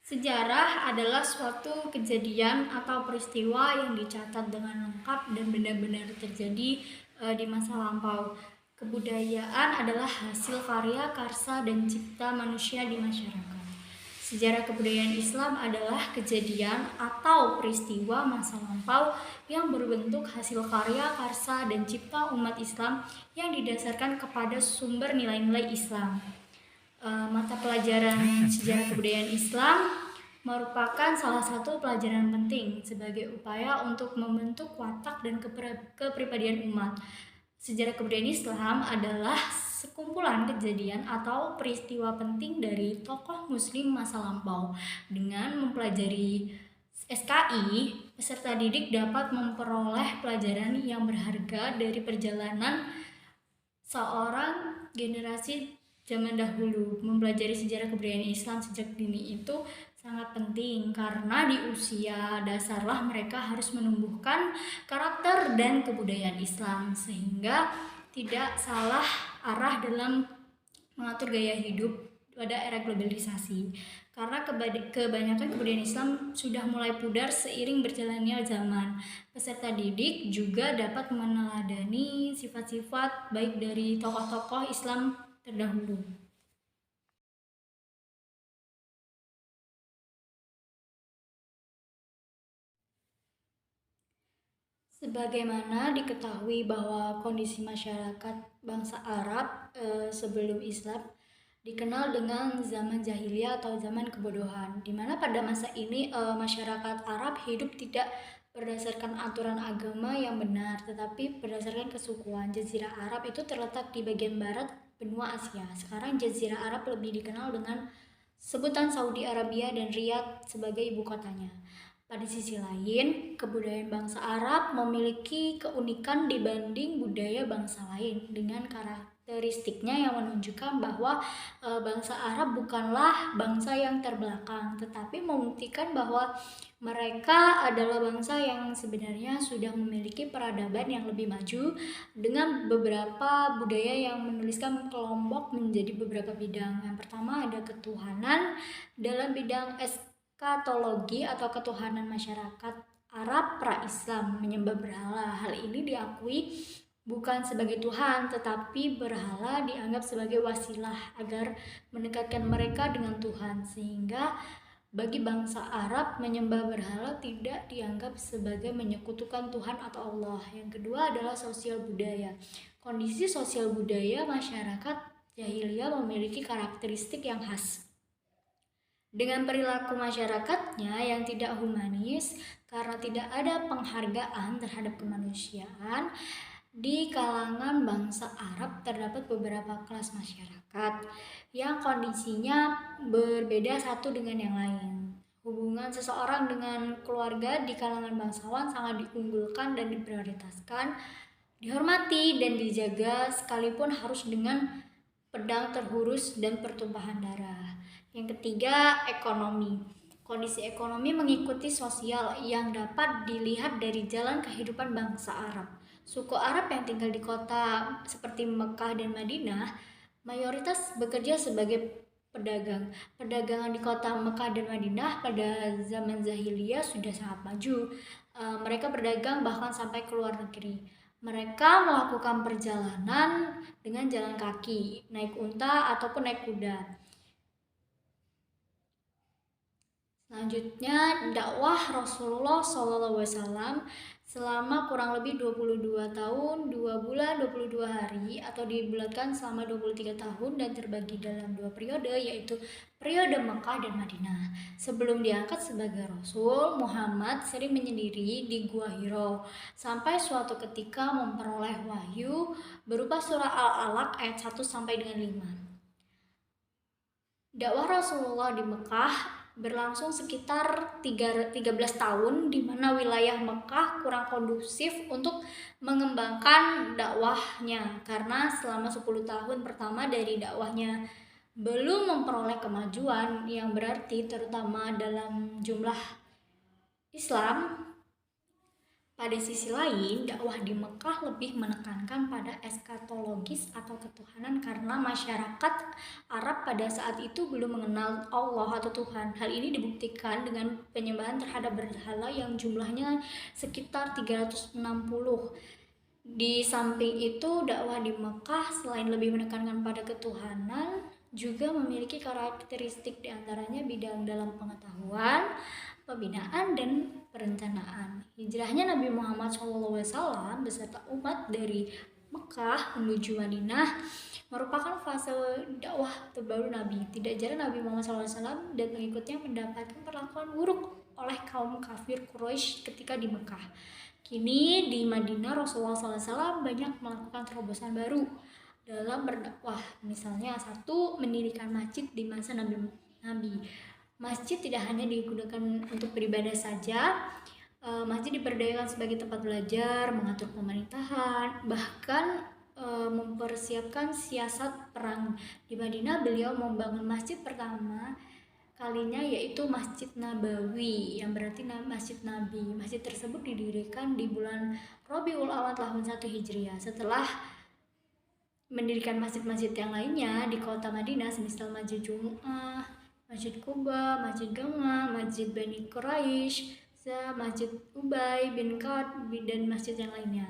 Sejarah adalah suatu kejadian atau peristiwa yang dicatat dengan lengkap dan benar-benar terjadi di masa lampau. Kebudayaan adalah hasil karya, karsa, dan cipta manusia di masyarakat. Sejarah kebudayaan Islam adalah kejadian atau peristiwa masa lampau yang berbentuk hasil karya, karsa, dan cipta umat Islam yang didasarkan kepada sumber nilai-nilai Islam. Mata pelajaran sejarah kebudayaan Islam merupakan salah satu pelajaran penting sebagai upaya untuk membentuk watak dan kepribadian umat. Sejarah kebudayaan Islam adalah sekumpulan kejadian atau peristiwa penting dari tokoh muslim masa lampau. Dengan mempelajari SKI, peserta didik dapat memperoleh pelajaran yang berharga dari perjalanan seorang generasi zaman dahulu. Mempelajari sejarah kebudayaan Islam sejak dini itu sangat penting karena di usia dasarlah mereka harus menumbuhkan karakter dan kebudayaan Islam sehingga tidak salah arah dalam mengatur gaya hidup pada era globalisasi. Karena kebanyakan kebudayaan Islam sudah mulai pudar seiring berjalannya zaman. Peserta didik juga dapat meneladani sifat-sifat baik dari tokoh-tokoh Islam terdahulu. Sebagaimana diketahui bahwa kondisi masyarakat bangsa Arab sebelum Islam dikenal dengan zaman jahiliyah atau zaman kebodohan, di mana pada masa ini masyarakat Arab hidup tidak berdasarkan aturan agama yang benar, tetapi berdasarkan kesukuan. Jazirah Arab itu terletak di bagian barat benua Asia. Sekarang Jazirah Arab lebih dikenal dengan sebutan Saudi Arabia dan Riyadh sebagai ibu kotanya. Pada sisi lain, kebudayaan bangsa Arab memiliki keunikan dibanding budaya bangsa lain dengan karakteristiknya yang menunjukkan bahwa bangsa Arab bukanlah bangsa yang terbelakang, tetapi membuktikan bahwa mereka adalah bangsa yang sebenarnya sudah memiliki peradaban yang lebih maju dengan beberapa budaya yang menuliskan kelompok menjadi beberapa bidang. Yang pertama ada ketuhanan dalam bidang eskatologi atau ketuhanan masyarakat Arab pra-Islam menyembah berhala. Hal ini diakui bukan sebagai Tuhan, tetapi berhala dianggap sebagai wasilah agar mendekatkan mereka dengan Tuhan, sehingga bagi bangsa Arab menyembah berhala tidak dianggap sebagai menyekutukan Tuhan atau Allah. Yang kedua adalah sosial budaya. Kondisi sosial budaya masyarakat jahiliyah memiliki karakteristik yang khas dengan perilaku masyarakatnya yang tidak humanis karena tidak ada penghargaan terhadap kemanusiaan. Di kalangan bangsa Arab terdapat beberapa kelas masyarakat yang kondisinya berbeda satu dengan yang lain. Hubungan seseorang dengan keluarga di kalangan bangsawan sangat diunggulkan dan diprioritaskan, dihormati dan dijaga sekalipun harus dengan pedang terhurus dan pertumpahan darah. Yang ketiga, ekonomi. Kondisi ekonomi mengikuti sosial yang dapat dilihat dari jalan kehidupan bangsa Arab. Suku Arab yang tinggal di kota seperti Mekah dan Madinah mayoritas bekerja sebagai pedagang. Perdagangan di kota Mekah dan Madinah pada zaman Jahiliyah sudah sangat maju. Mereka berdagang bahkan sampai ke luar negeri. Mereka melakukan perjalanan dengan jalan kaki, naik unta ataupun naik kuda. Selanjutnya, dakwah Rasulullah SAW selama kurang lebih 22 tahun, 2 bulan, 22 hari atau dibulatkan selama 23 tahun dan terbagi dalam 2 periode, yaitu periode Mekah dan Madinah. Sebelum diangkat sebagai Rasul, Muhammad sering menyendiri di Gua Hiro sampai suatu ketika memperoleh wahyu berupa surah Al-Alaq ayat 1 sampai dengan 5. Dakwah Rasulullah di Mekah berlangsung sekitar 13 tahun, di mana wilayah Mekah kurang kondusif untuk mengembangkan dakwahnya karena selama 10 tahun pertama dari dakwahnya belum memperoleh kemajuan yang berarti terutama dalam jumlah Islam. Pada sisi lain, dakwah di Mekah lebih menekankan pada eskatologis atau ketuhanan karena masyarakat Arab pada saat itu belum mengenal Allah atau Tuhan. Hal ini dibuktikan dengan penyembahan terhadap berhala yang jumlahnya sekitar 360. Di samping itu, dakwah di Mekah selain lebih menekankan pada ketuhanan, juga memiliki karakteristik diantaranya bidang dalam pengetahuan, pembinaan, dan perencanaan. Hijrahnya Nabi Muhammad SAW beserta umat dari Mekah menuju Madinah merupakan fase dakwah terbaru Nabi. Tidak jarang Nabi Muhammad SAW dan pengikutnya mendapatkan perlakuan buruk oleh kaum kafir Quraisy ketika di Mekah. Kini di Madinah Rasulullah SAW banyak melakukan terobosan baru dalam berdakwah. Misalnya, satu, mendirikan masjid di masa Nabi. Masjid tidak hanya digunakan untuk beribadah saja, masjid diperdayakan sebagai tempat belajar, mengatur pemerintahan, bahkan mempersiapkan siasat perang. Di Madinah beliau membangun masjid pertama kalinya, yaitu Masjid Nabawi, yang berarti Masjid Nabi. Masjid tersebut didirikan di bulan Rabiul Awal tahun 1 Hijriah. Setelah mendirikan masjid-masjid yang lainnya di kota Madinah, semisal Masjid Jumu'ah, Masjid Quba, Masjid Gama, Masjid Bani Quraisy, Masjid Ubay bin Ka'ab, dan masjid yang lainnya.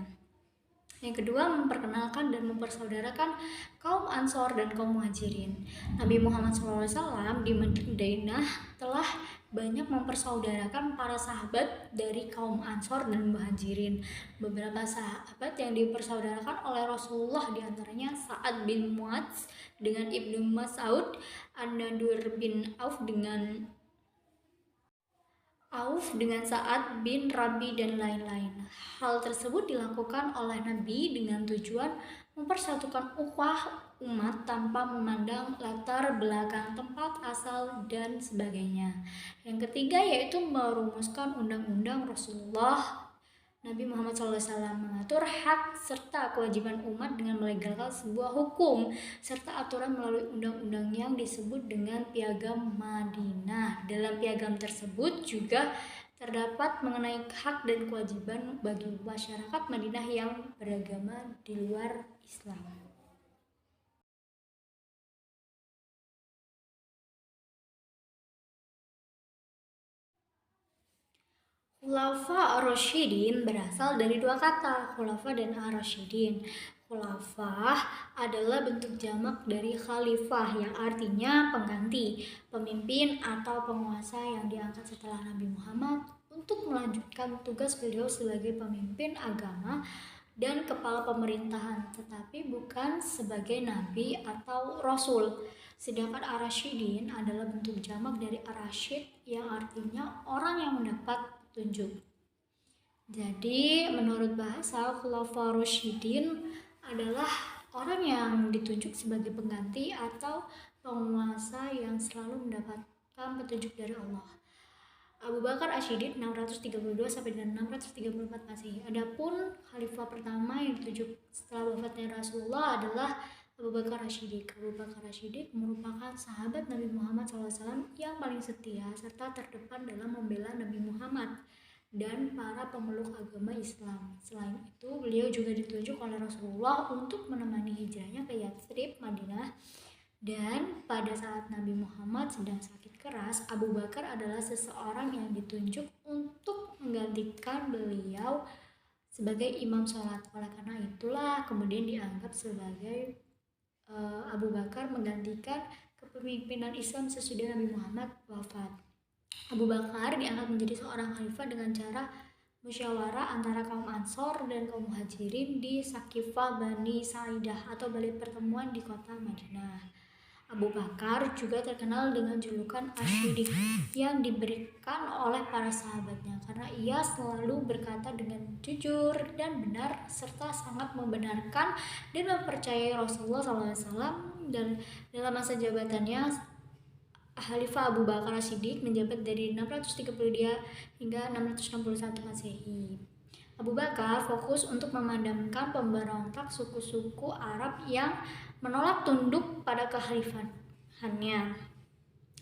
Yang kedua, memperkenalkan dan mempersaudarakan kaum Ansor dan kaum Muhajirin. Nabi Muhammad SAW di Madinah telah banyak mempersaudarakan para sahabat dari kaum Ansor dan Muhajirin. Beberapa sahabat yang dipersaudarakan oleh Rasulullah diantaranya Sa'ad bin Mu'adz dengan Ibnu Mas'ud, An-Nadur bin Auf dengan Sa'ad bin Rabi, dan lain-lain. Hal tersebut dilakukan oleh Nabi dengan tujuan mempersatukan ukhuwah umat tanpa memandang latar belakang, tempat asal, dan sebagainya. Yang ketiga yaitu merumuskan undang-undang Rasulullah. Nabi Muhammad SAW mengatur hak serta kewajiban umat dengan melegalkan sebuah hukum serta aturan melalui undang-undang yang disebut dengan Piagam Madinah. Dalam piagam tersebut juga terdapat mengenai hak dan kewajiban bagi masyarakat Madinah yang beragama di luar Islam. Khulafa ar-Rasyidin berasal dari dua kata, khulafa dan ar-Rasyidin. Khulafah adalah bentuk jamak dari khalifah yang artinya pengganti, pemimpin atau penguasa yang diangkat setelah Nabi Muhammad untuk melanjutkan tugas beliau sebagai pemimpin agama dan kepala pemerintahan, tetapi bukan sebagai nabi atau rasul. Sedangkan ar-Rasyidin adalah bentuk jamak dari ar-Rasyid yang artinya orang yang mendapat petunjuk. Jadi menurut bahasa, Khulafa Rasyidin adalah orang yang ditunjuk sebagai pengganti atau penguasa yang selalu mendapatkan petunjuk dari Allah. Abu Bakar Asyidid 632 sampai dengan 634 Masehi. Adapun khalifah pertama yang ditunjuk setelah wafatnya Rasulullah adalah Abu Bakar Asyidid. Abu Bakar Asyidid merupakan sahabat Nabi Muhammad SAW yang paling setia serta terdepan dalam membela Nabi Muhammad dan para pemeluk agama Islam. Selain itu, beliau juga ditunjuk oleh Rasulullah untuk menemani hijrahnya ke Yathrib, Madinah. Dan pada saat Nabi Muhammad sedang sakit keras, Abu Bakar adalah seseorang yang ditunjuk untuk menggantikan beliau sebagai imam sholat. Oleh karena itulah kemudian dianggap sebagai Abu Bakar menggantikan kepemimpinan Islam sesudah Nabi Muhammad wafat. Abu Bakar diangkat menjadi seorang khalifah dengan cara musyawarah antara kaum Ansor dan kaum Muhajirin di Sakifah Bani Sa'idah atau balai pertemuan di kota Madinah. Abu Bakar juga terkenal dengan julukan Asy-Syiddiq yang diberikan oleh para sahabatnya karena ia selalu berkata dengan jujur dan benar serta sangat membenarkan dan mempercayai Rasulullah SAW. Dan dalam masa jabatannya, Khalifah Abu Bakar As-Siddiq menjabat dari 632 hingga 661 Masehi. Abu Bakar fokus untuk memadamkan pemberontak suku-suku Arab yang menolak tunduk pada kekhalifahannya.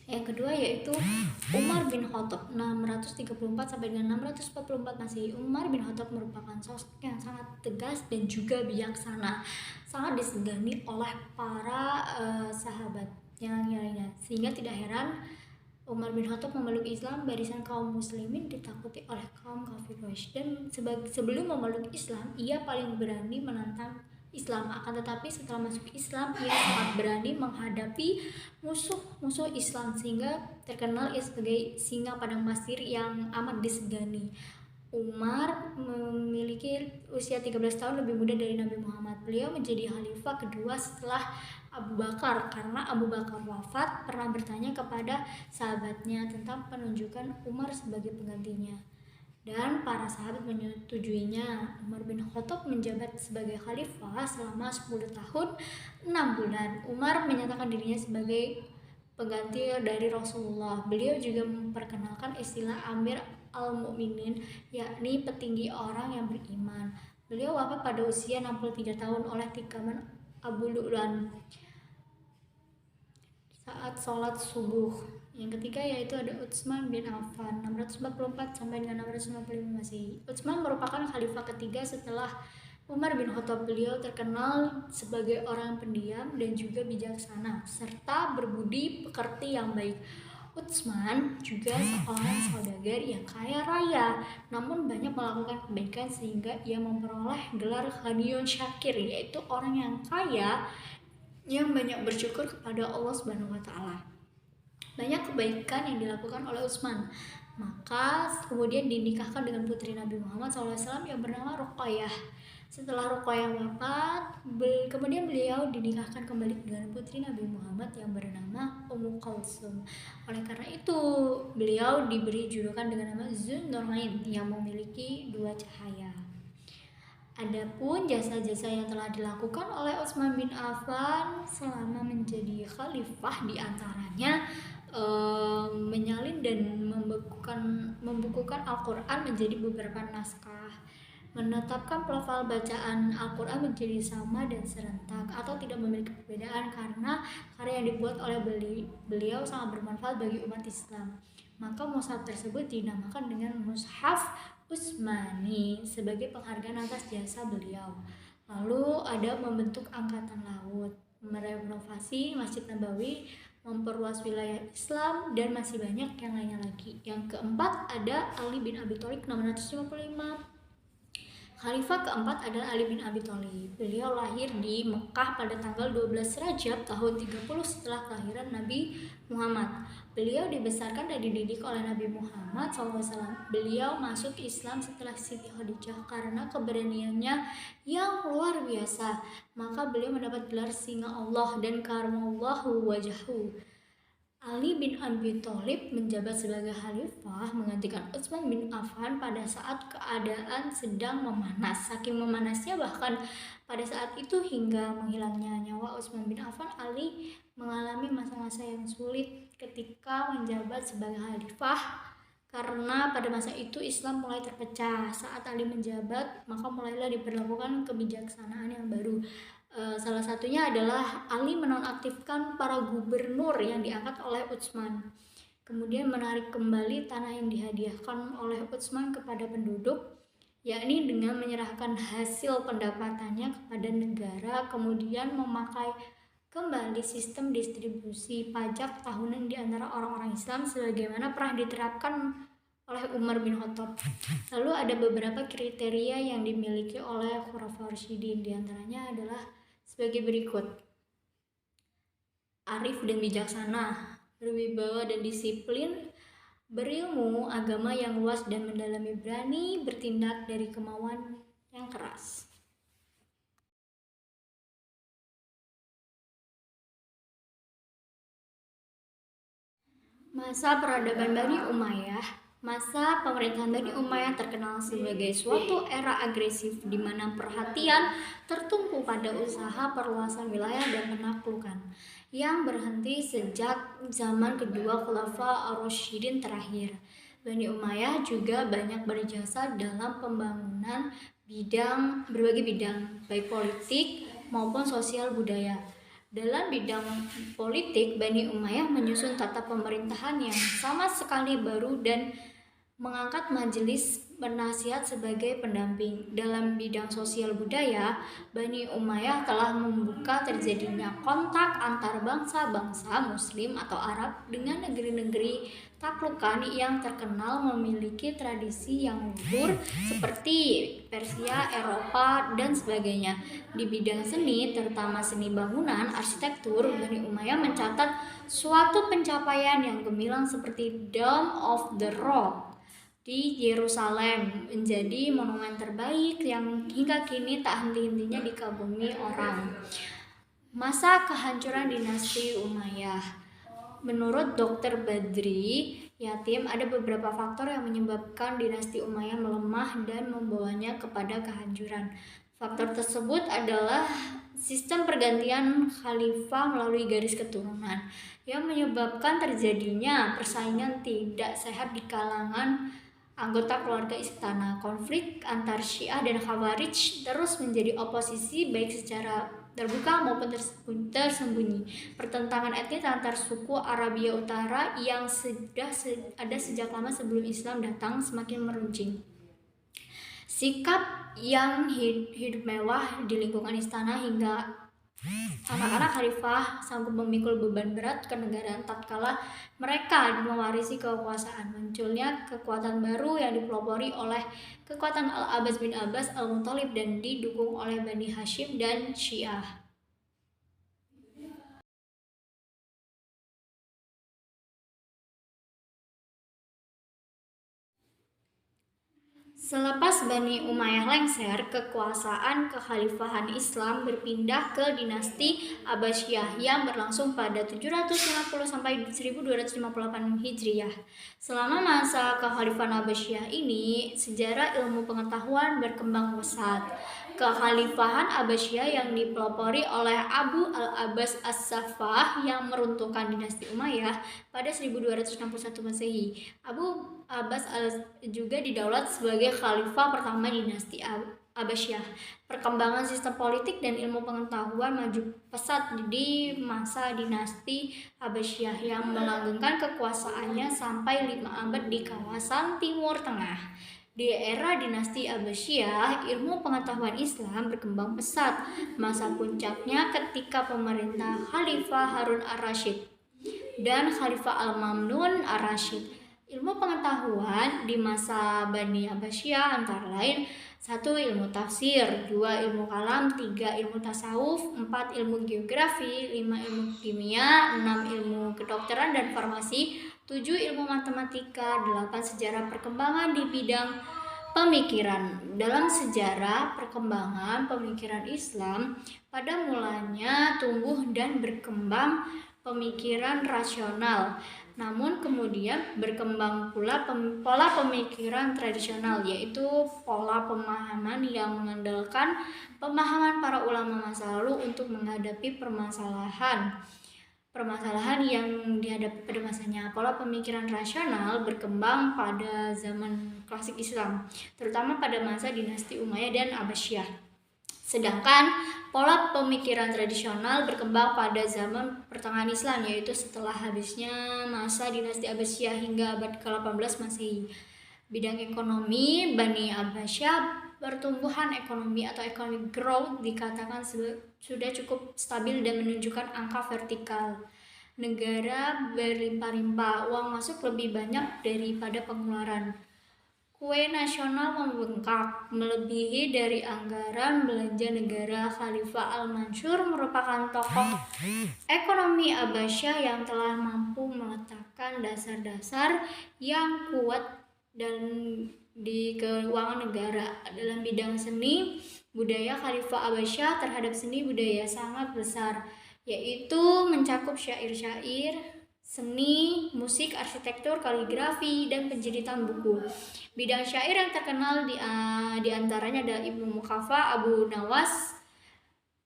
Yang kedua yaitu Umar bin Khattab 634 sampai dengan 644 Masehi. Umar bin Khattab merupakan sosok yang sangat tegas dan juga bijaksana, sangat disegani oleh para sahabat yang lainnya, sehingga tidak heran Umar bin Khattab memeluk Islam. Barisan kaum muslimin ditakuti oleh kaum kafir Quraisy, dan sebelum memeluk Islam ia paling berani menantang Islam. Akan tetapi setelah masuk Islam ia sangat berani menghadapi musuh-musuh Islam, sehingga terkenal ia sebagai singa padang pasir yang amat disegani. Umar memiliki usia 13 tahun lebih muda dari Nabi Muhammad. Beliau menjadi khalifah kedua setelah Abu Bakar, karena Abu Bakar wafat pernah bertanya kepada sahabatnya tentang penunjukan Umar sebagai penggantinya, dan para sahabat menyetujuinya. Umar bin Khattab menjabat sebagai khalifah selama 10 tahun 6 bulan. Umar menyatakan dirinya sebagai pengganti dari Rasulullah. Beliau juga memperkenalkan istilah Amir al-Mu'minin, yakni petinggi orang yang beriman. Beliau wafat pada usia 63 tahun oleh tikaman Abu Lu'lu'an saat sholat subuh. Yang ketiga yaitu ada Utsman bin Affan 644 sampai dengan 655 Masehi. Utsman merupakan khalifah ketiga setelah Umar bin Khattab. Beliau terkenal sebagai orang pendiam dan juga bijaksana serta berbudi pekerti yang baik. Utsman juga seorang saudagar yang kaya raya, namun banyak melakukan kebaikan sehingga ia memperoleh gelar Ghaniyun Syakir, yaitu orang yang kaya yang banyak bersyukur kepada Allah Subhanahu wa taala. Banyak kebaikan yang dilakukan oleh Utsman. Maka kemudian dinikahkan dengan putri Nabi Muhammad SAW yang bernama Ruqayyah. Setelah Ruqayyah wafat, kemudian beliau dinikahkan kembali dengan putri Nabi Muhammad yang bernama Ummu Kalsum. Oleh karena itu, beliau diberi julukan dengan nama Zun Nurain yang memiliki dua cahaya. Adapun jasa-jasa yang telah dilakukan oleh Utsman bin Affan selama menjadi khalifah, diantaranya menyalin dan membukukan Al-Quran menjadi beberapa naskah, menetapkan pelafal bacaan Al-Quran menjadi sama dan serentak atau tidak memiliki perbedaan, karena karya yang dibuat oleh beliau sangat bermanfaat bagi umat Islam. Maka mushaf tersebut dinamakan dengan Mushaf Utsmani sebagai penghargaan atas jasa beliau. Lalu ada membentuk angkatan laut, merenovasi Masjid Nabawi, memperluas wilayah Islam, dan masih banyak yang lainnya lagi. Yang keempat ada Ali bin Abi Thalib 655. Khalifah keempat adalah Ali bin Abi Thalib. Beliau lahir di Mekah pada tanggal 12 Rajab tahun 30 setelah kelahiran Nabi Muhammad. Beliau dibesarkan dan dididik oleh Nabi Muhammad SAW. Beliau masuk Islam setelah Siti Khadijah karena keberaniannya yang luar biasa. Maka beliau mendapat gelar Singa Allah dan Karamallahu Wajahu. Ali bin Abi Thalib menjabat sebagai khalifah menggantikan Utsman bin Affan pada saat keadaan sedang memanas. Saking memanasnya bahkan pada saat itu hingga menghilangnya nyawa Utsman bin Affan, Ali mengalami masa-masa yang sulit ketika menjabat sebagai khalifah, karena pada masa itu Islam mulai terpecah. Saat Ali menjabat, maka mulailah diberlakukan kebijaksanaan yang baru. Salah satunya adalah Ali menonaktifkan para gubernur yang diangkat oleh Utsman, kemudian menarik kembali tanah yang dihadiahkan oleh Utsman kepada penduduk, yakni dengan menyerahkan hasil pendapatannya kepada negara, kemudian memakai kembali sistem distribusi pajak tahunan di antara orang-orang Islam sebagaimana pernah diterapkan oleh Umar bin Khattab. Lalu ada beberapa kriteria yang dimiliki oleh Khulafaur Rasyidin, diantaranya adalah sebagai berikut: arif dan bijaksana, berwibawa dan disiplin, berilmu agama yang luas dan mendalami, berani bertindak dari kemauan yang keras. Masa peradaban Bani Umayyah. Masa pemerintahan Bani Umayyah terkenal sebagai suatu era agresif di mana perhatian tertumpu pada usaha perluasan wilayah dan penaklukan yang berhenti sejak zaman kedua Khulafaur Rasyidin terakhir. Bani Umayyah juga banyak berjasa dalam pembangunan berbagai bidang, baik politik maupun sosial budaya. Dalam bidang politik, Bani Umayyah menyusun tata pemerintahan yang sama sekali baru dan mengangkat majelis penasihat sebagai pendamping. Dalam bidang sosial budaya, Bani Umayyah telah membuka terjadinya kontak antar bangsa-bangsa Muslim atau Arab dengan negeri-negeri taklukan yang terkenal memiliki tradisi yang luhur seperti Persia, Eropa, dan sebagainya. Di bidang seni, terutama seni bangunan, arsitektur, Bani Umayyah mencatat suatu pencapaian yang gemilang seperti Dome of the Rock di Yerusalem menjadi monumen terbaik yang hingga kini tak henti-hentinya dikagumi orang. Masa kehancuran dinasti Umayyah. Menurut Dr. Badri Yatim, ada beberapa faktor yang menyebabkan dinasti Umayyah melemah dan membawanya kepada kehancuran. Faktor tersebut adalah sistem pergantian khalifah melalui garis keturunan yang menyebabkan terjadinya persaingan tidak sehat di kalangan anggota keluarga istana. Konflik antar Syiah dan Khawarij terus menjadi oposisi baik secara terbuka maupun tersembunyi. Pertentangan etnis antar suku Arabia Utara yang sudah ada sejak lama sebelum Islam datang semakin meruncing. Sikap yang hidup mewah di lingkungan istana hingga anak-anak khalifah sanggup memikul beban berat kenegaraan tatkala mereka mewarisi kekuasaan. Munculnya kekuatan baru yang dipelopori oleh kekuatan Al-Abbas bin Abbas Al-Muthalib dan didukung oleh Bani Hashim dan Syiah. Selepas Bani Umayyah lengser, kekuasaan kekhalifahan Islam berpindah ke dinasti Abbasiyah yang berlangsung pada 750 sampai 1258 Hijriah. Selama masa kekhalifahan Abbasiyah ini, sejarah ilmu pengetahuan berkembang pesat. Kekhalifahan Abbasiyah yang dipelopori oleh Abu al-Abbas as-Saffah yang meruntuhkan dinasti Umayyah pada 1261 Masehi. Abu Abbas juga didaulat sebagai khalifah pertama dinasti Abbasiyah. Perkembangan sistem politik dan ilmu pengetahuan maju pesat di masa dinasti Abbasiyah yang melanggengkan kekuasaannya sampai 5 abad di kawasan Timur Tengah. Di era dinasti Abbasiyah, ilmu pengetahuan Islam berkembang pesat. Masa puncaknya ketika pemerintah Khalifah Harun ar-Rasyid dan Khalifah Al-Mamnun ar-Rasyid. Ilmu pengetahuan di masa Bani Abbasiyah antara lain 1. Ilmu tafsir, 2. Ilmu kalam, 3. Ilmu tasawuf, 4. Ilmu geografi, 5. Ilmu kimia, 6. Ilmu kedokteran dan farmasi, 7. Ilmu matematika, 8. Sejarah perkembangan di bidang pemikiran. Dalam sejarah perkembangan pemikiran Islam, pada mulanya tumbuh dan berkembang pemikiran rasional. Namun kemudian berkembang pula pola pemikiran tradisional, yaitu pola pemahaman yang mengandalkan pemahaman para ulama masa lalu untuk menghadapi permasalahan yang dihadapi pada masanya. Pola pemikiran rasional berkembang pada zaman klasik Islam, terutama pada masa dinasti Umayyah dan Abbasiyah. Sedangkan pola pemikiran tradisional berkembang pada zaman pertengahan Islam, yaitu setelah habisnya masa dinasti Abbasiyah hingga abad ke-18 Masehi. Bidang ekonomi, Bani Abbasiyah pertumbuhan ekonomi atau economic growth dikatakan sudah cukup stabil dan menunjukkan angka vertikal. Negara berlimpah-limpah, uang masuk lebih banyak daripada pengeluaran. Kue nasional membengkak, melebihi dari anggaran belanja negara. Khalifah Al-Mansur merupakan tokoh ekonomi Abbasiyah yang telah mampu meletakkan dasar-dasar yang kuat dan di keuangan negara. Dalam bidang seni budaya, Khalifah Abbasiyah terhadap seni budaya sangat besar, yaitu mencakup syair-syair, seni, musik, arsitektur, kaligrafi, dan penjeditan buku. Bidang syair yang terkenal di antaranya adalah Ibnu Muqaffa, Abu Nawas.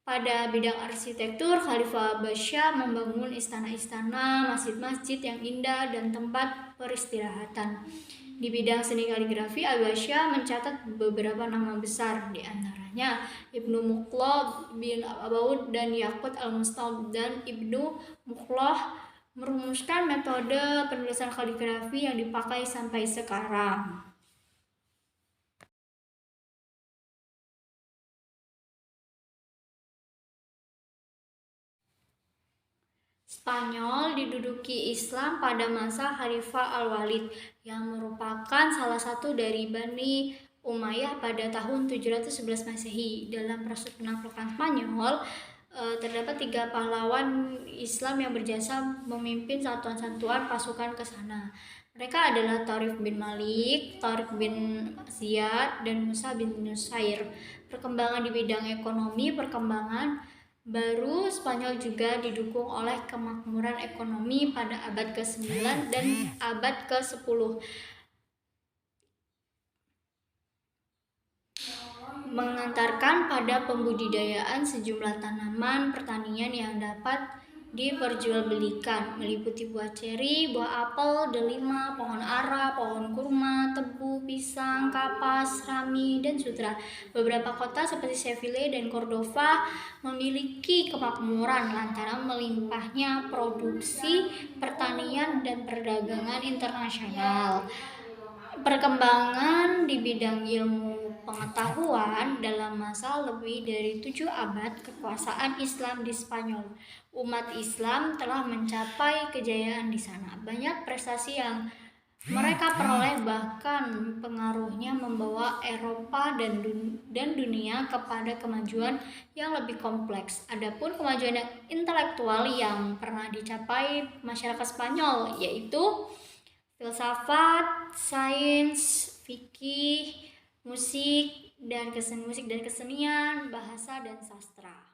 Pada bidang arsitektur, Khalifah Abbasiyah membangun istana-istana, masjid-masjid yang indah, dan tempat peristirahatan. Di bidang seni kaligrafi, Al-Basya mencatat beberapa nama besar, di antaranya Ibnu Mukhloh bin Abaud dan Yaqut al-Mustab, dan Ibnu Mukhloh merumuskan metode penulisan kaligrafi yang dipakai sampai sekarang. Spanyol diduduki Islam pada masa Khalifah Al-Walid yang merupakan salah satu dari Bani Umayyah pada tahun 711 Masehi. Dalam proses penaklukan Spanyol, terdapat 3 pahlawan Islam yang berjasa memimpin satuan-satuan pasukan ke sana. Mereka adalah Tariq bin Malik, Tariq bin Ziyad, dan Musa bin Nusair. Perkembangan di bidang ekonomi, baru Spanyol juga didukung oleh kemakmuran ekonomi pada abad ke-9 dan abad ke-10. Mengantarkan pada pembudidayaan sejumlah tanaman pertanian yang dapat diperjualbelikan, meliputi buah ceri, buah apel, delima, pohon ara, pohon kurma, tebu, pisang, kapas, rami, dan sutra. Beberapa kota seperti Seville dan Cordova memiliki kemakmuran lantaran melimpahnya produksi pertanian dan perdagangan internasional. Perkembangan di bidang ilmu pengetahuan dalam masa lebih dari 7 abad kekuasaan Islam di Spanyol, umat Islam telah mencapai kejayaan di sana. Banyak prestasi yang mereka peroleh, bahkan pengaruhnya membawa Eropa dan dunia kepada kemajuan yang lebih kompleks. Adapun kemajuan yang intelektual yang pernah dicapai masyarakat Spanyol yaitu filsafat, sains, fikih, musik dan kesenian, bahasa dan sastra.